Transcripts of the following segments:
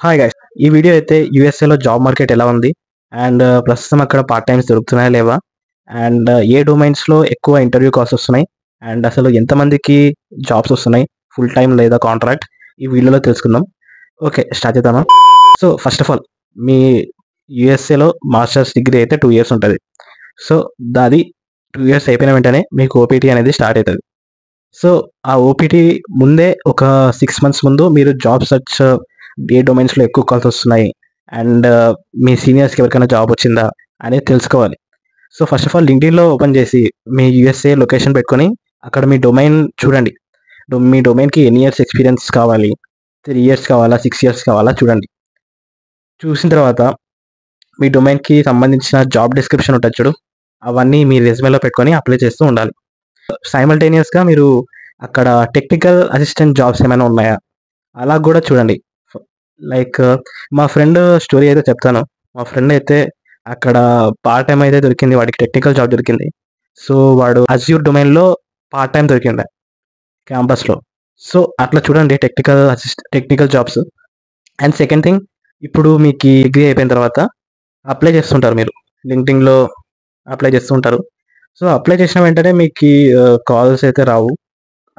Hi guys. ఈ video అయితే యూఎస్ఏలో job market ఎలా ఉంది అండ్ ప్రస్తుతం అక్కడ పార్ట్ టైమ్స్ దొరుకుతున్నాయా లేవా అండ్ ఏ డొమైన్స్లో ఎక్కువ ఇంటర్వ్యూ కాల్స్ వస్తున్నాయి అండ్ అసలు ఎంతమందికి జాబ్స్ వస్తున్నాయి ఫుల్ టైం లేదా కాంట్రాక్ట్ ఈ వీడియోలో తెలుసుకుందాం. ఓకే, స్టార్ట్ చేద్దామా? సో ఫస్ట్ ఆఫ్ ఆల్ మీ యూఎస్ఏలో మాస్టర్స్ డిగ్రీ అయితే 2 years ఉంటుంది. సో దాది 2 years అయిపోయిన వెంటనే మీకు ఓపీటీ అనేది స్టార్ట్ అవుతుంది. సో ఆ ఓపీటీ ముందే ఒక 6 months ముందు మీరు జాబ్ సెర్చ్ ఏ డొమైన్స్లో ఎక్కువ కాల్స్ వస్తున్నాయి అండ్ మీ సీనియర్స్కి ఎవరికైనా జాబ్ వచ్చిందా అనేది తెలుసుకోవాలి. సో ఫస్ట్ ఆఫ్ ఆల్ లింక్డ్ఇన్లో ఓపెన్ చేసి మీ యూఎస్ఏ లొకేషన్ పెట్టుకొని అక్కడ మీ డొమైన్ చూడండి. మీ డొమైన్కి ఎన్ని ఇయర్స్ ఎక్స్పీరియన్స్ కావాలి, 3 years కావాలా, 6 years కావాలా చూడండి. చూసిన తర్వాత మీ డొమైన్కి సంబంధించిన జాబ్ డిస్క్రిప్షన్ ఉంటుంది చూడు, అవన్నీ మీ రెజ్యూమేలో పెట్టుకొని అప్లై చేస్తూ ఉండాలి. సైమల్టేనియస్గా మీరు అక్కడ టెక్నికల్ అసిస్టెంట్ జాబ్స్ ఏమైనా ఉన్నాయా అలా కూడా చూడండి. లైక్ మా ఫ్రెండ్ స్టోరీ అయితే చెప్తాను. మా ఫ్రెండ్ అయితే అక్కడ పార్ట్ టైం అయితే దొరికింది, వాడికి టెక్నికల్ జాబ్ దొరికింది. సో వాడు అజ్యూర్ డొమైన్లో పార్ట్ టైం దొరికింది క్యాంపస్లో. సో అట్లా చూడండి technical jobs. And second thing, ఇప్పుడు మీకు డిగ్రీ అయిపోయిన తర్వాత అప్లై చేస్తుంటారు, మీరు లింక్డ్ఇన్లో అప్లై చేస్తుంటారు. సో అప్లై చేసిన వెంటనే మీకు కాల్స్ అయితే రావు.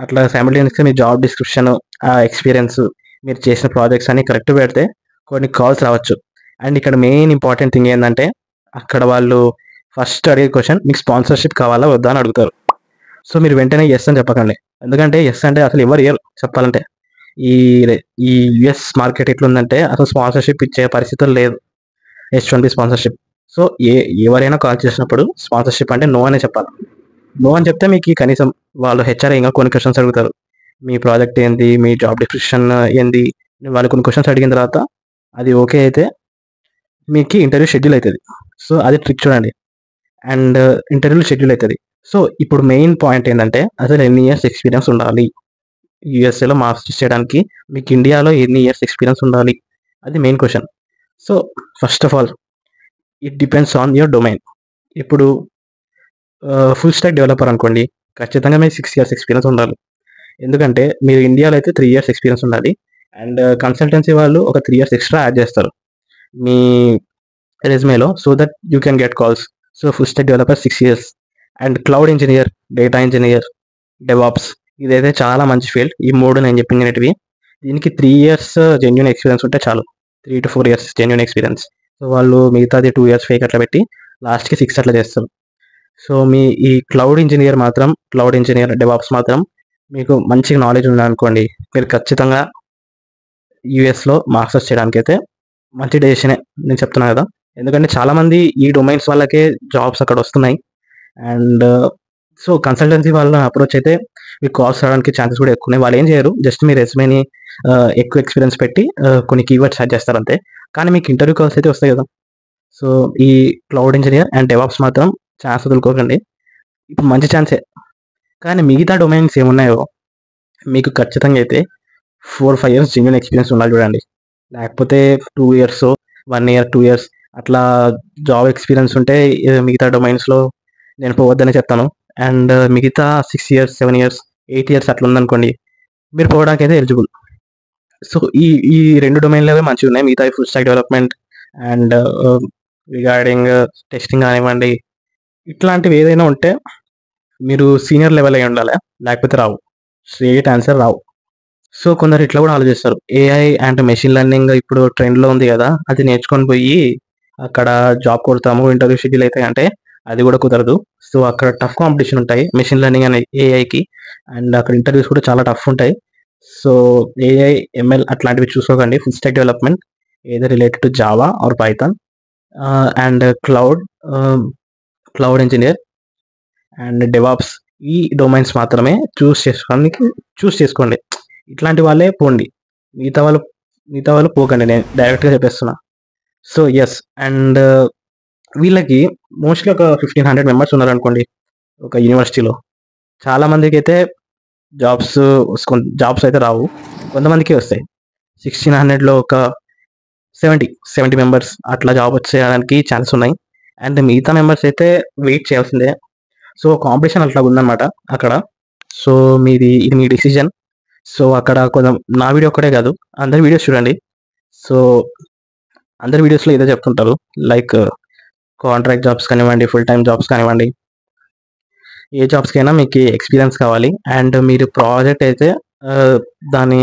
అట్లా సైమల్టేనియస్గా మీ జాబ్ డిస్క్రిప్షన్, ఆ ఎక్స్పీరియన్స్, మీరు చేసిన ప్రాజెక్ట్స్ అన్ని కరెక్ట్ పెడితే కొన్ని కాల్స్ రావచ్చు. అండ్ ఇక్కడ మెయిన్ ఇంపార్టెంట్ థింగ్ ఏంటంటే అక్కడ వాళ్ళు ఫస్ట్ అడిగే క్వశ్చన్ మీకు స్పాన్సర్షిప్ కావాలా వద్దా అని అడుగుతారు. సో మీరు వెంటనే ఎస్ అని చెప్పకండి, ఎందుకంటే ఎస్ అంటే అసలు ఎవరు ఇయర్ చెప్పాలంటే. ఈ ఈ యుఎస్ మార్కెట్ ఎట్లుందంటే అసలు స్పాన్సర్షిప్ ఇచ్చే పరిస్థితులు లేదు, H1B స్పాన్సర్షిప్. సో ఎవరైనా కాల్ చేసినప్పుడు స్పాన్సర్షిప్ అంటే నో అనే చెప్పాలి. నో అని చెప్తే మీకు కనీసం వాళ్ళు హెచ్ఆర్ ఇంకా కొన్ని క్వశ్చన్స్ అడుగుతారు. మీ ప్రాజెక్ట్ ఏంది, మీ జాబ్ డిస్క్రిప్షన్ ఏంది, వాళ్ళు కొన్ని క్వశ్చన్స్ అడిగిన తర్వాత అది ఓకే అయితే మీకు ఇంటర్వ్యూ షెడ్యూల్ అవుతుంది. సో అది ట్రిక్ చూడండి. అండ్ ఇంటర్వ్యూ షెడ్యూల్ అవుతుంది. సో ఇప్పుడు మెయిన్ పాయింట్ ఏంటంటే అసలు ఎన్ని ఇయర్స్ ఎక్స్పీరియన్స్ ఉండాలి యూఎస్ఏలో మాస్టర్స్ చేయడానికి, మీకు ఇండియాలో ఎన్ని ఇయర్స్ ఎక్స్పీరియన్స్ ఉండాలి, అది main question. So first of all it depends on your domain. ఇప్పుడు ఫుల్ స్టాక్ డెవలపర్ అనుకోండి, ఖచ్చితంగా మీకు 6 years ఎక్స్పీరియన్స్ ఉండాలి. ఎందుకంటే మీరు ఇండియాలో అయితే 3 years ఎక్స్పీరియన్స్ ఉండాలి. అండ్ కన్సల్టెన్సీ వాళ్ళు ఒక 3 years ఎక్స్ట్రా యాడ్ చేస్తారు మీ రెజ్యూమేలో, so that you can get calls. So full stack developer 6 years. And cloud engineer, data engineer, DevOps, ఇదైతే చాలా మంచి ఫీల్డ్. ఈ మూడు నేను చెప్పినవి దీనికి 3 years జెన్యున్ ఎక్స్పీరియన్స్ ఉంటే చాలు. 3 to 4 years genuine experience. So వాళ్ళు మిగతాది 2 years ఫేక్ అట్లా పెట్టి లాస్ట్కి 6 అట్లా చేస్తారు. సో మీ ఈ క్లౌడ్ ఇంజనీర్ డెవాప్స్ మాత్రం మీకు మంచి నాలెడ్జ్ ఉందనుకోండి, మీరు ఖచ్చితంగా యూఎస్లో మాస్టర్స్ చేయడానికి అయితే మంచి డెసిషనే నేను చెప్తున్నాను కదా. ఎందుకంటే చాలామంది ఈ డొమైన్స్ వాళ్ళకే జాబ్స్ అక్కడ వస్తున్నాయి. అండ్ సో కన్సల్టెన్సీ వాళ్ళని అప్రోచ్ అయితే మీకు కాల్స్ రావడానికి ఛాన్సెస్ కూడా ఎక్కువ ఉన్నాయి. వాళ్ళు ఏం చేయరు, జస్ట్ మీ రెజ్యూమేని ఎక్కువ ఎక్స్పీరియన్స్ పెట్టి కొన్ని కీవర్డ్స్ యాడ్ చేస్తారు అంతే. కానీ మీకు ఇంటర్వ్యూ కాల్స్ అయితే వస్తాయి కదా. సో ఈ క్లౌడ్ ఇంజనీర్ అండ్ డెవాప్స్ మాత్రం ఛాన్స్ వదులుకోకండి, ఇప్పుడు మంచి ఛాన్సే. కానీ మిగతా డొమైన్స్ ఏమున్నాయో మీకు ఖచ్చితంగా అయితే 4-5 years జెన్యున్ ఎక్స్పీరియన్స్ ఉండాలి చూడండి. లేకపోతే 2 years, 1 year, 2 years అట్లా జాబ్ ఎక్స్పీరియన్స్ ఉంటే మిగతా డొమైన్స్లో నేను పోవద్దని చెప్తాను. అండ్ మిగతా 6 years, 7 years, 8 years అట్లా ఉందనుకోండి, మీరు పోవడానికి అయితే ఎలిజిబుల్. సో ఈ ఈ 2 డొమైన్లవే మంచిగా ఉన్నాయి. మిగతా full stack development and regarding testing కానివ్వండి, ఇట్లాంటివి ఏదైనా ఉంటే మీరు సీనియర్ లెవెల్ అయి ఉండాలి, లేకపోతే రావు, స్ట్రేట్ ఆన్సర్ రావు. సో కొందరు ఇట్లా కూడా ఆలోచిస్తారు, ఏఐ అండ్ మెషిన్ లెర్నింగ్ ఇప్పుడు ట్రెండ్లో ఉంది కదా, అది నేర్చుకొని పోయి అక్కడ జాబ్ కొడతాము, ఇంటర్వ్యూ షెడ్యూల్ అవుతాయి అంటే అది కూడా కుదరదు. సో అక్కడ టఫ్ కాంపిటీషన్ ఉంటాయి మెషిన్ లెర్నింగ్ అనే ఏఐకి, అండ్ అక్కడ ఇంటర్వ్యూస్ కూడా చాలా టఫ్ ఉంటాయి. సో ఏఐ, ఎంఎల్ అట్లాంటివి చూసుకోకండి. ఫుల్ స్టాక్ డెవలప్మెంట్ ఏదో related to Java or Python and cloud engineer and DevOps, ఈ డొమైన్స్ మాత్రమే చూస్ చేసుకోండి. ఇట్లాంటి వాళ్ళే పోండి, మిగతా వాళ్ళు పోకండి, నేను డైరెక్ట్గా చెప్పేస్తున్నా. సో ఎస్, అండ్ వీళ్ళకి మోస్ట్లీ ఒక 1,500 members ఉన్నారనుకోండి ఒక యూనివర్సిటీలో. చాలామందికి అయితే జాబ్స్ అయితే రావు, కొంతమందికి వస్తాయి. 1,600లో ఒక 70 members అట్లా జాబ్ వచ్చేయడానికి ఛాన్స్ ఉన్నాయి. అండ్ మిగతా మెంబర్స్ అయితే వెయిట్ చేయాల్సిందే. సో కాంపిటీషన్ అట్లా ఉందన్నమాట అక్కడ. సో ఇది మీ డిసిజన్. సో అక్కడ కొంచెం నా వీడియో ఒక్కటే కాదు, అందరి వీడియోస్ చూడండి. సో అందరి వీడియోస్లో ఇదే చెప్తుంటారు, లైక్ కాంట్రాక్ట్ జాబ్స్ కానివ్వండి, ఫుల్ టైమ్ జాబ్స్ కానివ్వండి, ఏ జాబ్స్కైనా మీకు ఎక్స్పీరియన్స్ కావాలి. అండ్ మీరు ఆ, దాని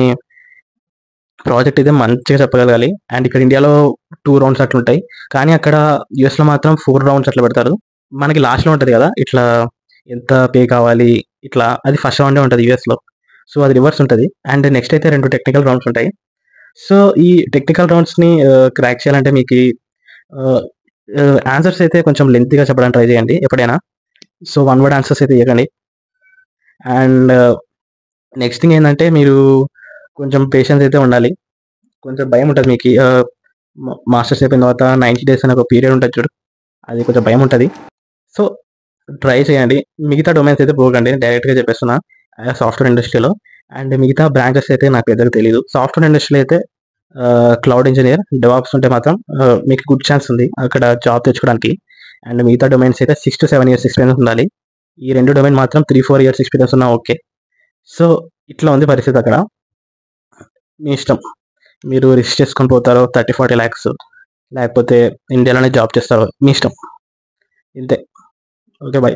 ప్రాజెక్ట్ అయితే మంచిగా చెప్పగలగాలి. అండ్ ఇక్కడ ఇండియాలో 2 రౌండ్స్ అట్లుంటాయి. కానీ అక్కడ యూఎస్‌లో మాత్రం 4 రౌండ్స్ అట్లా పెడతారు. మనకి లాస్ట్‌లో ఉంటది కదా! ఇట్లా ఎంత పే కావాలి ఇట్లా, అది ఫస్ట్ రౌండే ఉంటది యూఎస్‌లో. సో, అది రివర్స్ ఉంటది. అండ్ నెక్స్ట్ అయితే 2 టెక్నికల్ రౌండ్స్ ఉంటాయి. సో, ఈ టెక్నికల్ రౌండ్స్‌ని క్రాక్ చేయాలంటే మీకి ఆహ్, ఆన్సర్స్ అయితే కొంచెం లెంగ్తీగా చెప్పడానికి ట్రై చేయండి ఎప్పుడైనా. సో, వన్ వర్డ్ ఆన్సర్స్ అయితే ఇయ్యకండి. అండ్ నెక్స్ట్ థింగ్ ఏందంటే మీరు కొంచెం పేషెన్స్ అయితే ఉండాలి. కొంచెం భయం ఉంటది మీకి. మాస్టర్స్ అయిపోయిన తర్వాత 90 డేస్ అనే ఒక పీరియడ్ ఉంటది చూడు. అది కొంచెం భయం ఉంటది. సో, ట్రై చేయండి. మిగతా డొమైన్స్ అయితే పోకండి. డైరెక్ట్‌గా చెప్పేస్తున్నా. సాఫ్ట్‌వేర్ ఇండస్ట్రీలో. అండ్ మిగతా బ్రాంచెస్ అయితే నాకు పెద్దగా తెలీదు. సాఫ్ట్‌వేర్ ఇండస్ట్రీలో అయితే క్లౌడ్ ఇంజినీర్, డెవాప్స్ ఉంటే మాత్రం మీకు గుడ్ ఛాన్స్ ఉంది అక్కడ జాబ్ తెచ్చుకోవడానికి. అండ్ మిగతా డొమైన్స్ అయితే 6-7 ఇయర్స్ ఎక్స్‌పీరియన్స్ ఉండాలి. ఈ 2 డొమైన్ మాత్రం 3-4 ఇయర్స్ ఎక్స్‌పీరియన్స్ ఉన్నా ఓకే. సో, ఇట్లా ఉంది పరిస్థితి అక్కడ. మీ ఇష్టం. మీరు రిస్క్ చేసుకొని పోతారో 30-40 లాక్స్, లేకపోతే ఇండియాలోనే జాబ్ చేస్తారో మీ ఇష్టం. ఇంతే. ఓకే. బై.